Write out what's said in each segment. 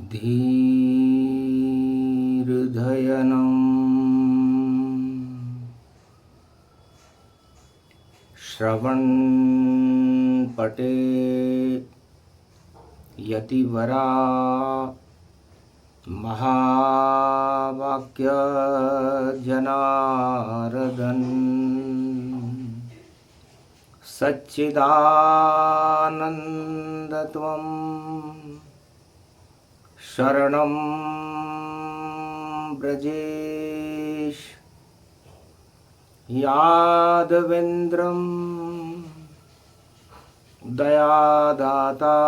धीर्धयनम् श्रवणपटे यतिवरा महावाक्य जनार्दन सच्चिदानन्दत्वं शरणं ब्रजेश यादवेन्द्रं दयादाता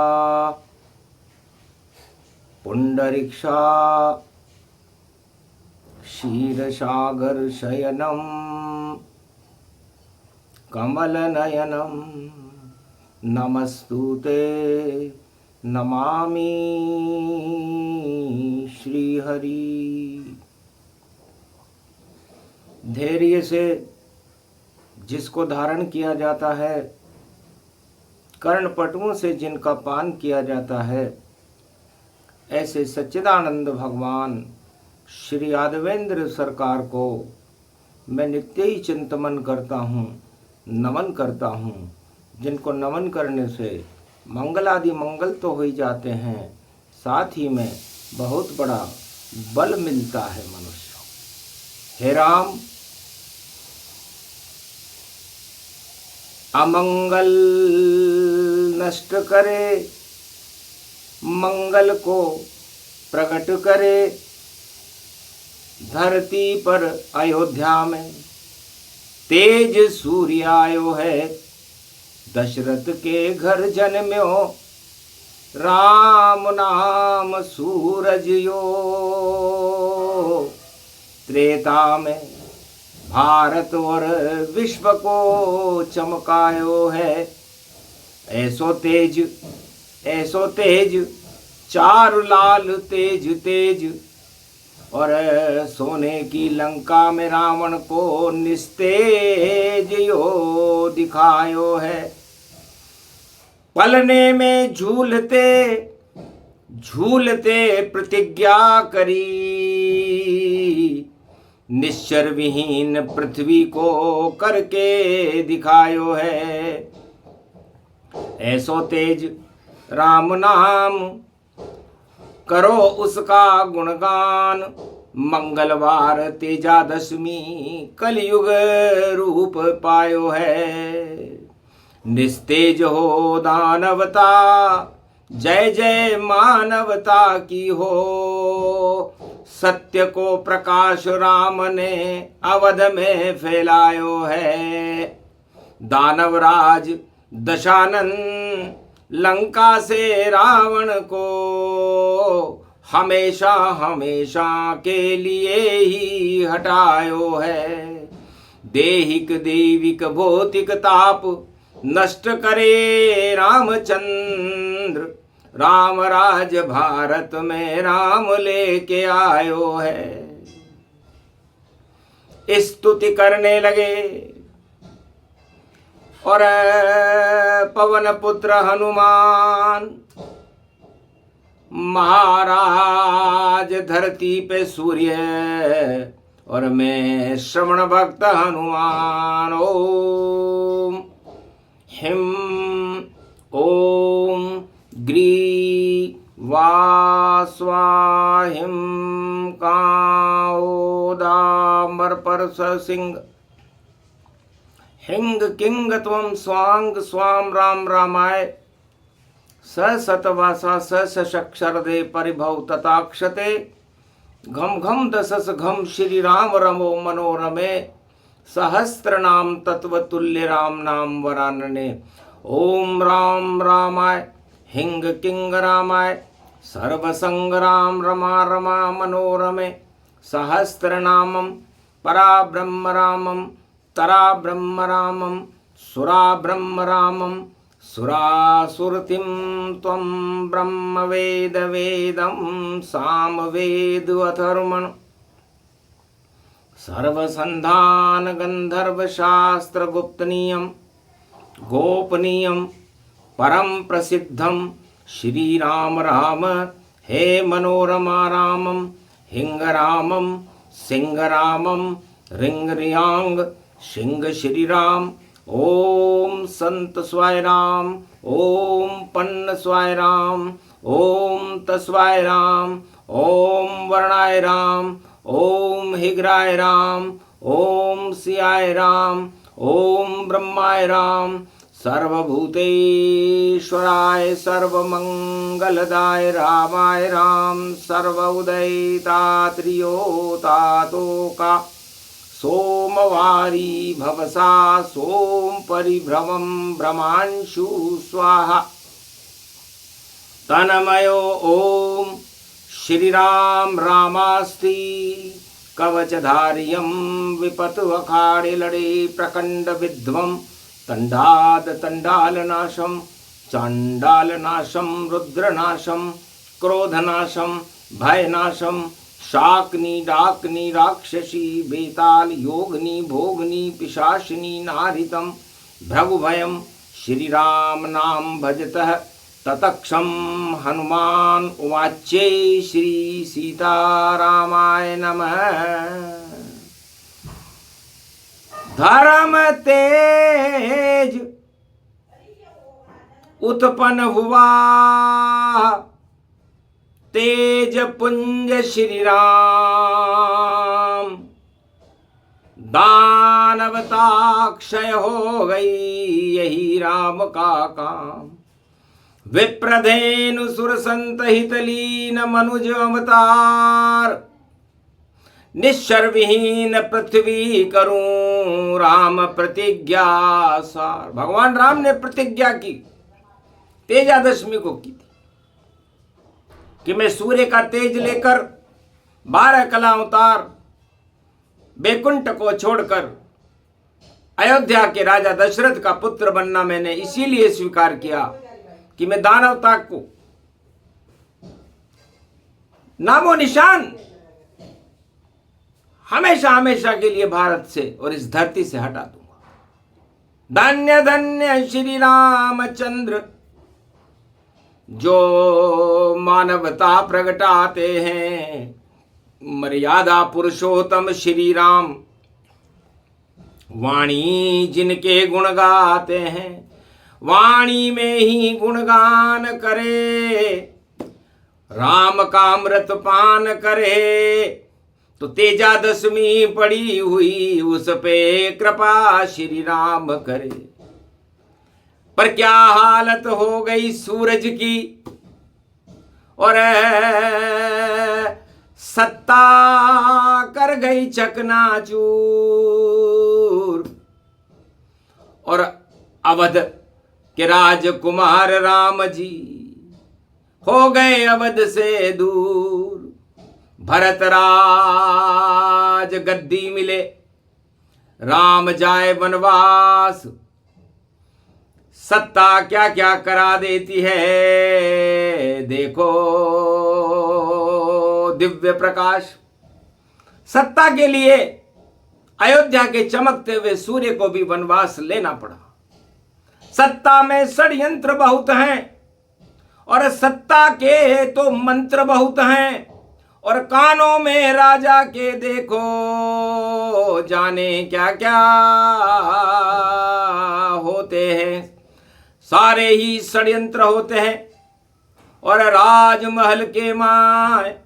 पुंडरीक्षा क्षीरसागर शयनं कमलनयनं नमस्तुते नमामि श्रीहरि। धैर्य से जिसको धारण किया जाता है, कर्णपटुओं से जिनका पान किया जाता है, ऐसे सच्चिदानंद भगवान श्री यादवेंद्र सरकार को मैं नित्य ही चिंतन करता हूँ, नमन करता हूँ, जिनको नमन करने से मंगलादि मंगल तो हो ही जाते हैं, साथ ही में बहुत बड़ा बल मिलता है मनुष्य। हे राम, अमंगल नष्ट करे, मंगल को प्रकट करे। धरती पर अयोध्या में तेज सूर्य आयो है, दशरथ के घर जन्म्यो राम नाम सूरज यो। त्रेता में भारत और विश्व को चमकायो है, ऐसो तेज चार लाल तेज तेज। और सोने की लंका में रावण को निस्तेज यो दिखायो है। पलने में झूलते झूलते प्रतिज्ञा करी, निश्चर विहीन पृथ्वी को करके दिखायो है। ऐसो तेज राम नाम करो उसका गुणगान। मंगलवार तेजादशमी कलयुग रूप पायो है। निस्तेज हो दानवता, जय जय मानवता की हो। सत्य को प्रकाश राम ने अवध में फैलायो है। दानवराज दशानन लंका से रावण को हमेशा हमेशा के लिए ही हटायो है। देहिक देविक भौतिक ताप नष्ट करे रामचंद्र। राम राज भारत में राम लेके आयो है। स्तुति करने लगे और पवन पुत्र हनुमान महाराज धरती पे सूर्य और मैं श्रवण भक्त हनुमान। ओम हिम ओम ग्री वा स्वाहिम काओदामर परस सिंह हिंग किंग त्वं स्वांग स्वाम राम रामाय स सतवासा स सशक्षरदे परिभव तथाक्षते घम घम दशस घम श्री राम रमो मनोरमे सहस्त्र नाम तत्वतुल्य राम नाम वरानने। ओम राम रामाय हिंग किंग रामाय सर्वसंग राम रमा रमा मनोरमे सहस्त्र नामम परा ब्रह्म रामम तरा ब्रह्म रामम सुरा ब्रह्म रामम सुरासुरतिं त्वं ब्रह्म वेद वेदं साम वेद अथर्वण सर्वसंधान गंधर्व शास्त्र गुप्तनीयम गोपनीयम परम प्रसिद्धम श्री राम राम हे मनोरमा रामम हिंगरामम सिंगरामम रिंगरियांग सिंह श्री राम। ओम संत स्वाय राम, ओम पन्न स्वाय राम, ओम तस्वाय राम, ओम वर्णाय राम, ओम हिग्राय राम, ओम सियाय राम, ओम ब्रह्माय राम, सर्वभूतेश्वराय सर्वमंगलदाय रामाय राम, सर्वउदयितात्रियोतातोका सोमवारी भवसा सोम परिभ्रमं भ्रमांशु स्वाहा। तन्मयो ओम श्री राम रामास्ति कवचधारियं विपतु अखाड़े लड़े प्रकंड विध्वं तंडाद तंडालनाशं चांडालनाशं रुद्रनाशं क्रोधनाशं भयनाशं शाकनी डाकनी राक्षसी बेताल योगनी भोगनी पिशाचिनी नारितं भृगुभयं श्री राम नाम भजतः ततक्षं हनुमान उवाच्ये श्री सीतारामाय नमः। धर्म तेज उत्पन्न हुआ तेज पुंज श्री राम, दानवता क्षय हो गई यही राम का काम। विप्रधेनु सुर संत हितलीन मनुज अवतार, निश्चर विहीन पृथ्वी करूं राम प्रतिज्ञा सार। भगवान राम ने प्रतिज्ञा की, तेजादशमी को की थी कि मैं सूर्य का तेज लेकर 12 कला अवतार बैकुंठ को छोड़कर अयोध्या के राजा दशरथ का पुत्र बनना मैंने इसीलिए स्वीकार किया कि मैं दानवता को नामो निशान हमेशा हमेशा के लिए भारत से और इस धरती से हटा दूंगा। धन्य धन्य श्री रामचंद्र जो मानवता प्रगटाते हैं, मर्यादा पुरुषोत्तम श्री राम वाणी जिनके गुण गाते हैं, वाणी में ही गुणगान करे, राम का अमृत पान करे तो तेजादशमी पड़ी हुई उस पे कृपा श्री राम करे। पर क्या हालत हो गई सूरज की और सत्ता कर गई चकनाचूर, और अवध के राजकुमार राम जी हो गए अवध से दूर। भरत राज गद्दी मिले राम जाए वनवास, सत्ता क्या क्या करा देती है देखो दिव्य प्रकाश। सत्ता के लिए अयोध्या के चमकते हुए सूर्य को भी वनवास लेना पड़ा। सत्ता में षड्यंत्र बहुत हैं और सत्ता के तो मंत्र बहुत हैं, और कानों में राजा के देखो जाने क्या क्या होते हैं। सारे ही षड्यंत्र होते हैं और राजमहल के माय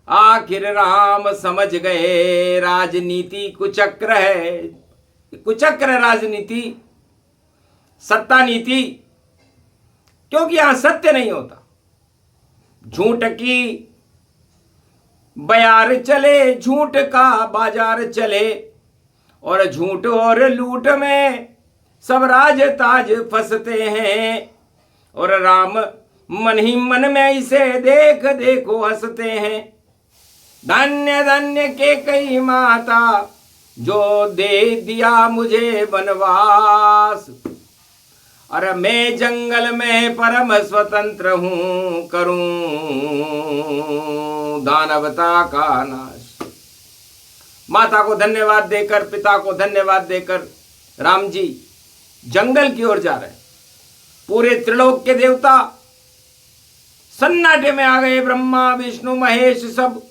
आखिर राम समझ गए राजनीति कुचक्र है। कुचक्र राजनीति, सत्ता नीति, क्योंकि यहां सत्य नहीं होता। झूठ की बयार चले, झूठ का बाजार चले, और झूठ और लूट में सब राज ताज फंसते हैं, और राम मन ही मन में इसे देख देखो हंसते हैं। धन्य धन्य के कई माता जो दे दिया मुझे वनवास, और मैं जंगल में परम स्वतंत्र हूं, करूं दानवता का नाश। माता को धन्यवाद देकर, पिता को धन्यवाद देकर राम जी जंगल की ओर जा रहे हैं। पूरे त्रिलोक के देवता सन्नाटे में आ गए ब्रह्मा विष्णु महेश, सब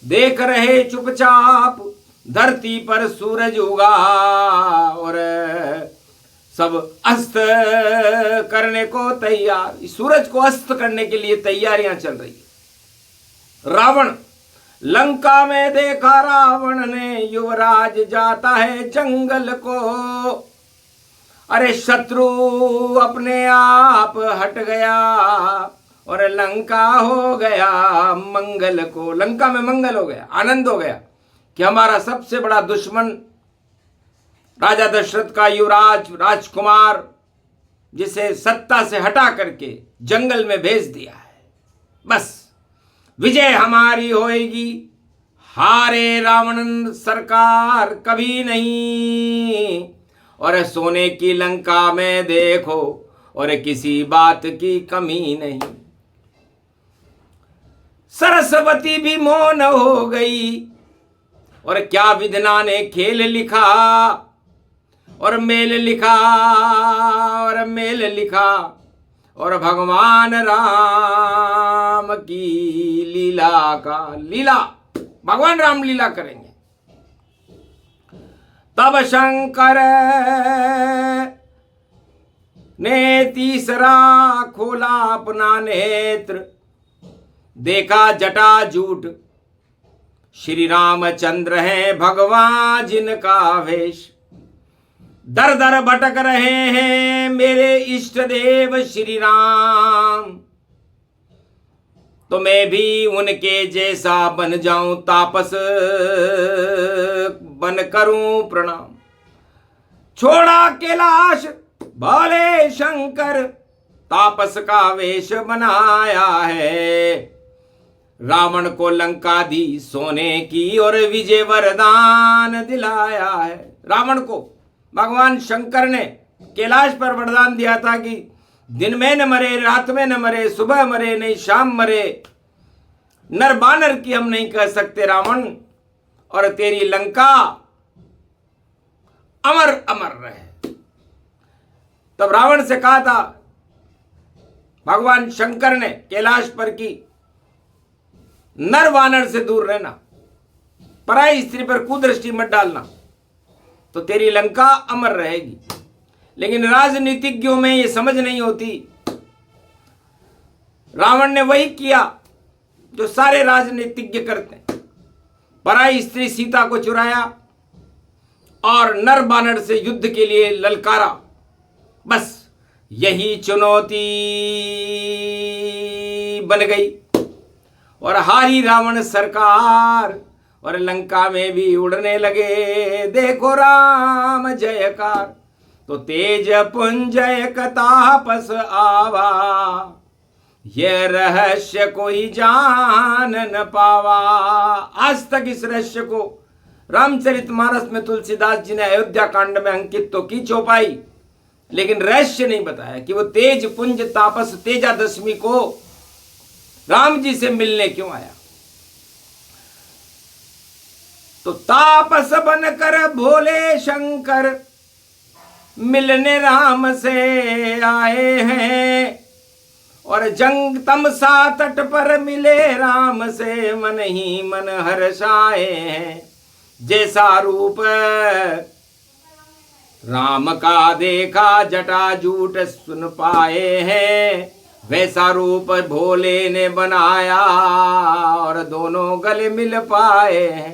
देख रहे चुपचाप। धरती पर सूरज उगा और सब अस्त करने को तैयार। सूरज को अस्त करने के लिए तैयारियां चल रही है। रावण, लंका में देखा रावण ने युवराज जाता है जंगल को। अरे शत्रु अपने आप हट गया और लंका हो गया मंगल को। लंका में मंगल हो गया, आनंद हो गया कि हमारा सबसे बड़ा दुश्मन राजा दशरथ का युवराज राजकुमार, जिसे सत्ता से हटा करके जंगल में भेज दिया है, बस विजय हमारी होएगी। हारे रावण सरकार कभी नहीं। और सोने की लंका में देखो और किसी बात की कमी नहीं। सरस्वती भी मौन हो गई और क्या विधना ने खेल लिखा और मेल लिखा और मेल लिखा और भगवान राम की लीला का लीला भगवान राम लीला करेंगे। तब शंकर ने तीसरा खोला अपना नेत्र, देखा जटाजूट श्री रामचंद्र हैं भगवान जिनका वेश। दर दर भटक रहे हैं मेरे इष्ट देव श्री राम, तो मैं भी उनके जैसा बन जाऊं, तापस बन करूं प्रणाम। छोड़ा कैलाश भोले शंकर, तापस का वेश बनाया है। रावण को लंका दी सोने की और विजय वरदान दिलाया है। रावण को भगवान शंकर ने कैलाश पर वरदान दिया था कि दिन में न मरे, रात में न मरे, सुबह मरे नहीं शाम मरे, नर बानर की हम नहीं कह सकते रावण, और तेरी लंका अमर अमर रहे। तब रावण से कहा था भगवान शंकर ने कैलाश पर की नर वानर से दूर रहना, पराई स्त्री पर कुदृष्टि मत डालना, तो तेरी लंका अमर रहेगी। लेकिन राजनीतिज्ञों में ये समझ नहीं होती। रावण ने वही किया जो सारे राजनीतिज्ञ करते हैं, पराई स्त्री सीता को चुराया और नर बानर से युद्ध के लिए ललकारा। बस यही चुनौती बन गई और हारी रावण सरकार और लंका में भी उड़ने लगे। देखो राम जयकार, तो तेज पुंज एक तापस आवा, यह रहस्य कोई जान न पावा। आज तक इस रहस्य को रामचरितमानस में तुलसीदास जी ने अयोध्या कांड में अंकित तो की चौपाई, लेकिन रहस्य नहीं बताया कि वो तेज पुंज तापस तेजादशमी को राम जी से मिलने क्यों आया। तो तापस बनकर भोले शंकर मिलने राम से आए हैं, और जंग तमसा तट पर मिले राम से मन ही मन हर्षाए हैं। जैसा रूप राम का देखा जटाजूट सुन पाए हैं, वैसा रूप भोले ने बनाया और दोनों गले मिल पाए हैं।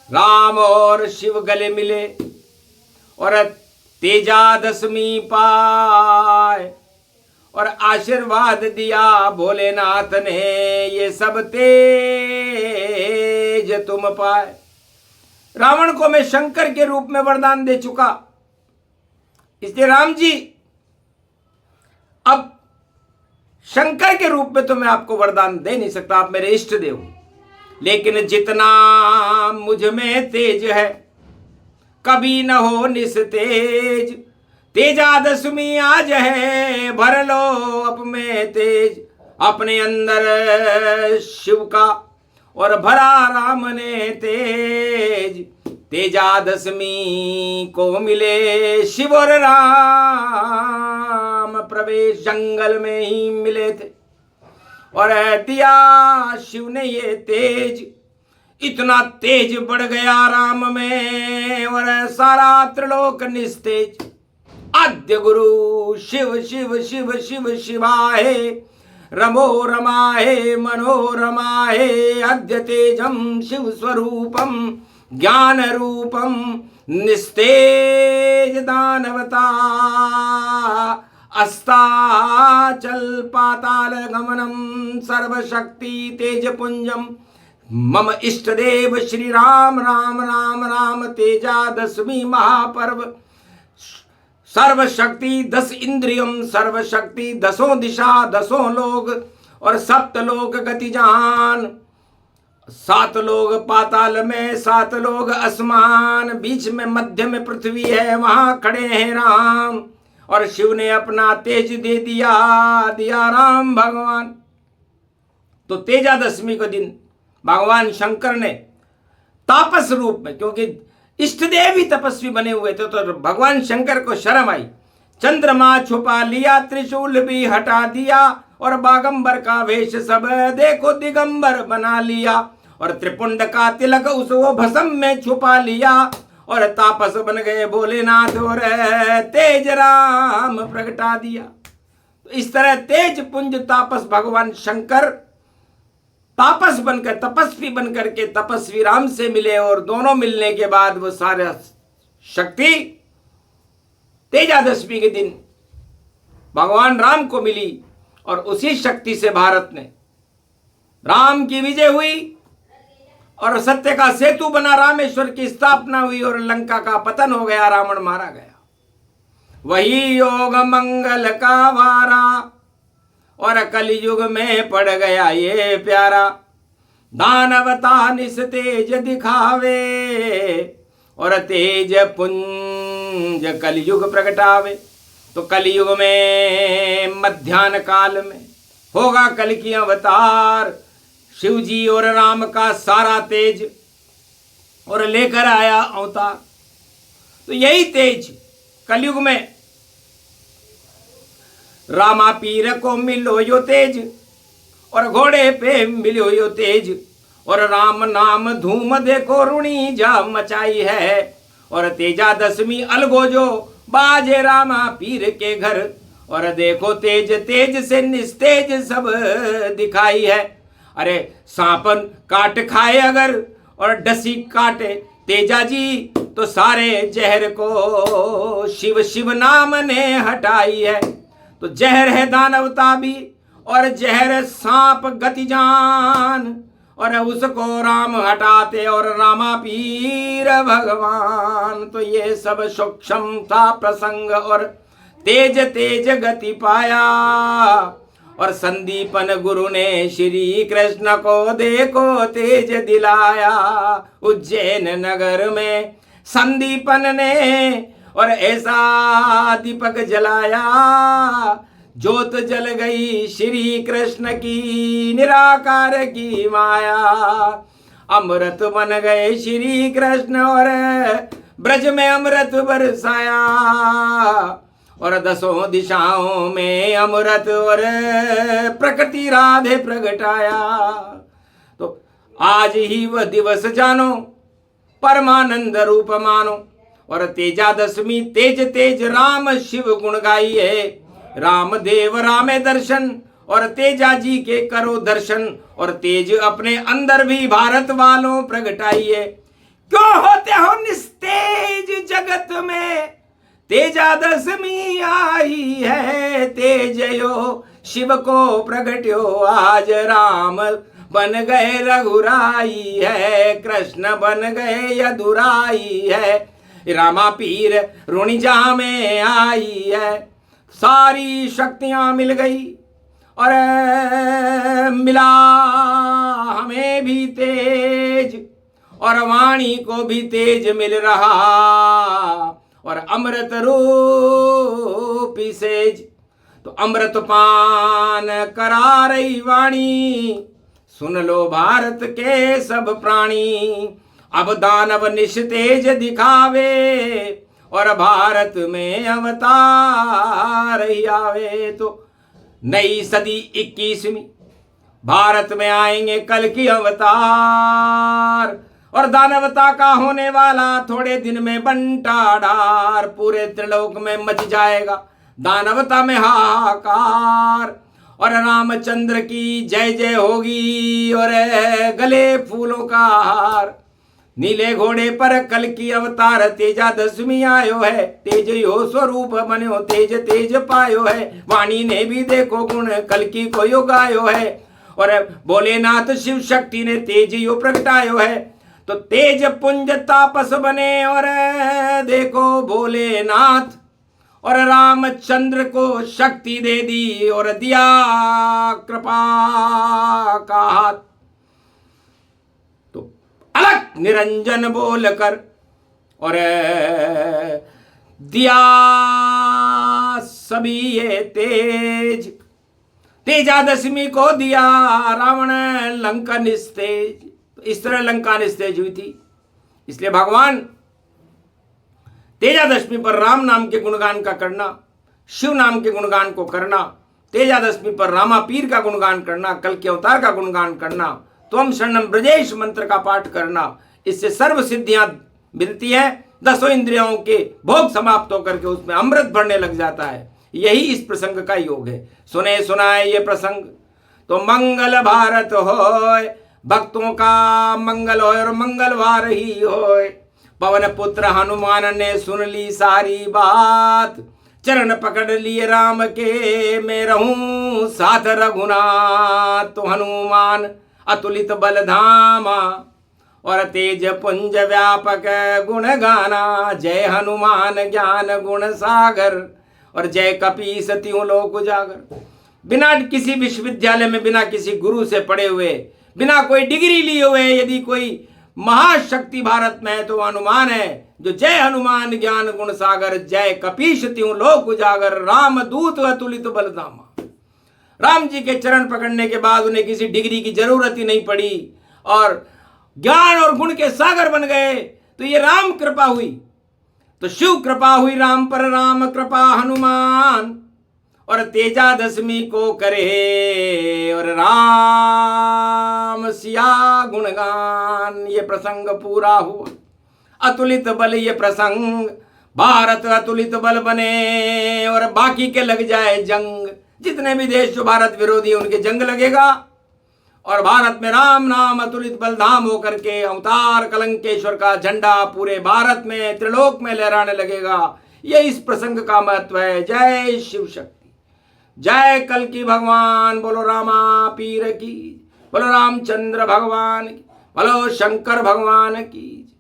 राम और शिव गले मिले और तेजादशमी पाए और आशीर्वाद दिया भोलेनाथ ने, ये सब तेज तुम पाए। रावण को मैं शंकर के रूप में वरदान दे चुका, इसलिए राम जी अब शंकर के रूप में तो मैं आपको वरदान दे नहीं सकता, आप मेरे इष्ट देव, लेकिन जितना मुझ में तेज है कभी न हो निस्तेज। तेजादशमी आज है भर लो अप में तेज, अपने अंदर शिव का और भरा राम ने तेज। तेजादशमी को मिले शिव और राम प्रवेश, जंगल में ही मिले थे और दिया शिव ने ये तेज, इतना तेज बढ़ गया राम में और सारा त्रिलोक निस्तेज। आद्य गुरु शिव शिव शिव शिव शिवाय, रमो रमाहे मनोरमाहे, अद्य तेजम शिव स्वरूपम ज्ञान रूपम निस्तेज दानवता, अस्ताचल पाताल गमनम सर्वशक्ति तेज पुंजम, मम इष्ट देव श्री राम राम राम राम तेजा दशमी महापर्व, सर्वशक्ति 10 इंद्रियम, सर्वशक्ति 10 दिशा 10 लोग और 7 लोग गतिजान, 7 लोग पाताल में 7 लोग आसमान, बीच में मध्य में पृथ्वी है, वहां खड़े हैं राम। और शिव ने अपना तेज दे दिया राम भगवान। तो तेजादशमी को दिन भगवान शंकर ने तापस रूप में, क्योंकि इष्ट देव ही तपस्वी बने हुए थे, तो भगवान शंकर को शर्म आई, चंद्रमा छुपा लिया, त्रिशूल भी हटा दिया और बागंबर का वेश सब देखो दिगंबर बना लिया, और त्रिपुंड का तिलक उस वो भस्म में छुपा लिया, और तापस बन गए भोलेनाथ और तेज राम प्रगटा दिया। तो इस तरह तेज पुंज तापस भगवान शंकर तापस बनकर, तपस्वी बनकर के तपस्वी राम से मिले, और दोनों मिलने के बाद वो सारा शक्ति तेजादशमी के दिन भगवान राम को मिली, और उसी शक्ति से भारत में राम की विजय हुई और सत्य का सेतु बना, रामेश्वर की स्थापना हुई और लंका का पतन हो गया, रावण मारा गया। वही योग मंगल का वारा और कलयुग में पड़ गया ये प्यारा, दानवता निस तेज दिखावे और तेज पुंज कलयुग प्रगटावे। तो कलयुग में मध्यान्ह काल में होगा कल की अवतार, शिव जी और राम का सारा तेज और लेकर आया अवतार। तो यही तेज कलयुग में रामा पीर को मिलो यो तेज, और घोड़े पे मिलो यो तेज, और राम नाम धूम देखो रुणी जा मचाई है, और तेजादशमी अलगो जो बाजे रामा पीर के घर, और देखो तेज तेज से निस्तेज सब दिखाई है। अरे सांपन काट खाए अगर और डसी काटे तेजा जी, तो सारे जहर को शिव शिव नाम ने हटाई है। तो जहर है दानवता भी और जहर सांप गतिजान, और उसको राम हटाते और रामा पीर भगवान। तो ये सब सूक्ष्म था प्रसंग और तेज तेज गति पाया, और संदीपन गुरु ने श्री कृष्ण को देखो तेज दिलाया। उज्जैन नगर में संदीपन ने और ऐसा दीपक जलाया, ज्योत जल गई श्री कृष्ण की निराकार की माया। अमृत बन गए श्री कृष्ण और ब्रज में अमृत बरसाया, और 10 दिशाओं में अमृत और प्रकृति राधे प्रगटाया। तो आज ही वह दिवस जानो, परमानंद रूप मानो, और तेजादशमी तेज तेज राम शिव गुण गाइए। राम देव रामे दर्शन और तेजा जी के करो दर्शन, और तेज अपने अंदर भी भारत वालों प्रगटाइए। क्यों होते हो निस्तेज जगत में, तेजादशमी आई है, तेजयो शिव को प्रगट्यो आज राम बन गए रघुराई है, कृष्ण बन गए यदुराई है, रामा पीर रुणिजा में आई है। सारी शक्तियां मिल गई और मिला हमें भी तेज, और वाणी को भी तेज मिल रहा, और अमृत रूपी सेज। तो अमृत पान करा रही वाणी, सुन लो भारत के सब प्राणी। अब दानव निस्तेज दिखावे, और भारत में अवतार ही आवे। तो नई सदी 21वीं भारत में आएंगे कल की अवतार, और दानवता का होने वाला थोड़े दिन में बंटाढार। पूरे त्रिलोक में मच जाएगा दानवता में हाहाकार, और रामचंद्र की जय जय होगी, और गले फूलों का हार। नीले घोड़े पर कल की अवतार, तेजा दशमी आयो है। तेज यो स्वरूप बन्यो, तेज तेज पायो है। वाणी ने भी देखो गुण कल की को योग आयो है, और भोलेनाथ शिव शक्ति ने तेज यो प्रगटायो है। तो तेज पुंज तापस बने, और देखो भोलेनाथ, और रामचंद्र को शक्ति दे दी, और दिया कृपा का हाथ। तो अलग निरंजन बोलकर और दिया सभी ये तेज। तेजादशमी को दिया रावण लंका निस्तेज। तो इस तरह लंका निस्तेज हुई थी। इसलिए भगवान तेजादशमी पर राम नाम के गुणगान का करना, शिव नाम के गुणगान को करना, तेजादशमी पर रामा पीर का गुणगान करना, कल के अवतार का गुणगान करना, त्वम शरणम ब्रजेश मंत्र का पाठ करना, इससे सर्व सिद्धियां मिलती है। 10 इंद्रियों के भोग समाप्त होकर के उसमें अमृत भरने लग जाता है। यही इस प्रसंग का योग है। सुने सुनाए ये प्रसंग तो मंगल भारत होय, भक्तों का मंगल होय और मंगलवार ही होय। पवन पुत्र हनुमान ने सुन ली सारी बात, चरण पकड़ लिए राम के मैं रहूं साथ रघुनाथ। तो हनुमान अतुलित बल धामा, और तेज पुंज व्यापक गुण गाना। जय हनुमान ज्ञान गुण सागर, और जय कपीस त्यों लोक उजागर। बिना किसी विश्वविद्यालय में, बिना किसी गुरु से पढ़े हुए, बिना कोई डिग्री लिए हुए यदि कोई महाशक्ति भारत में है तो हनुमान है, जो जय हनुमान ज्ञान गुण सागर, जय कपीश त्यों लोक उजागर, राम दूत अतुलित बलधामा। राम जी के चरण पकड़ने के बाद उन्हें किसी डिग्री की जरूरत ही नहीं पड़ी, और ज्ञान और गुण के सागर बन गए। तो ये राम कृपा हुई। तो शिव कृपा हुई राम पर, राम कृपा हनुमान, और तेजादशमी को करे और राम सिया गुणगान। ये प्रसंग पूरा हुआ। अतुलित बल ये प्रसंग, भारत अतुलित बल बने और बाकी के लग जाए जंग। जितने भी देश जो भारत विरोधी है उनके जंग लगेगा, और भारत में राम नाम अतुलित बलधाम होकर के अवतार कलंकेश्वर का झंडा पूरे भारत में त्रिलोक में लहराने लगेगा। ये इस प्रसंग का महत्व है। जय शिव शक्ति, जय कल की भगवान, बोलो रामा पीर की, बोलो रामचंद्र भगवान की, बोलो शंकर भगवान की।